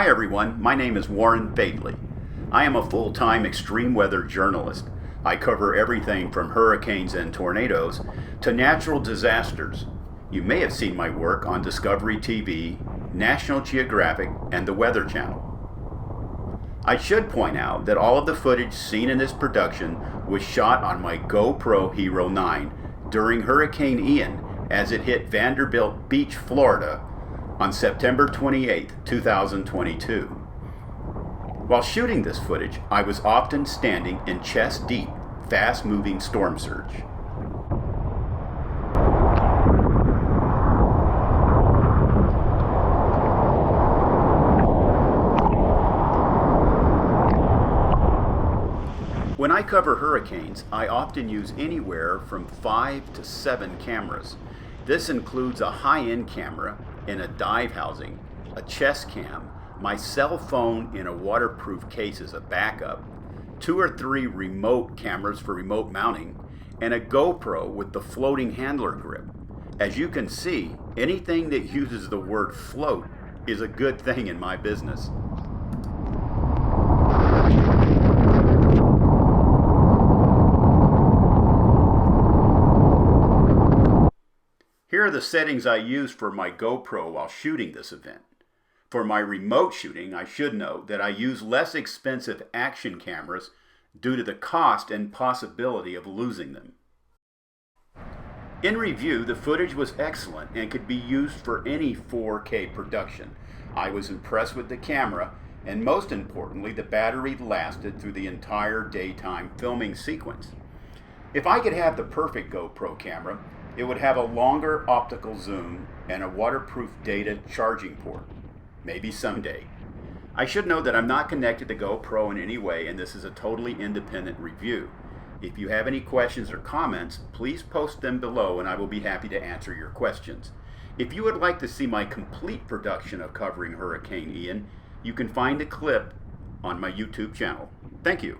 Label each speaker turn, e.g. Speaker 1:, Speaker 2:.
Speaker 1: Hi everyone, my name is Warren Faidley. I am a full-time extreme weather journalist. I cover everything from hurricanes and tornadoes to natural disasters. You may have seen my work on Discovery TV, National Geographic, and the Weather Channel. I should point out that all of the footage seen in this production was shot on my GoPro Hero 9 during Hurricane Ian as it hit Vanderbilt Beach, Florida on September 28, 2022. While shooting this footage, I was often standing in chest-deep, fast-moving storm surge. When I cover hurricanes, I often use anywhere from 5 to 7 cameras. This includes a high-end camera in a dive housing, a chest cam, my cell phone in a waterproof case as a backup, 2 or 3 remote cameras for remote mounting, and a GoPro with the floating handler grip. As you can see, anything that uses the word float is a good thing in my business. Here are the settings I used for my GoPro while shooting this event. For my remote shooting, I should note that I use less expensive action cameras due to the cost and possibility of losing them. In review, the footage was excellent and could be used for any 4K production. I was impressed with the camera, and most importantly, the battery lasted through the entire daytime filming sequence. If I could have the perfect GoPro camera, it would have a longer optical zoom and a waterproof data charging port. Maybe someday. I should note that I'm not connected to GoPro in any way, and this is a totally independent review. If you have any questions or comments, please post them below and I will be happy to answer your questions. If you would like to see my complete production of covering Hurricane Ian, you can find a clip on my YouTube channel. Thank you.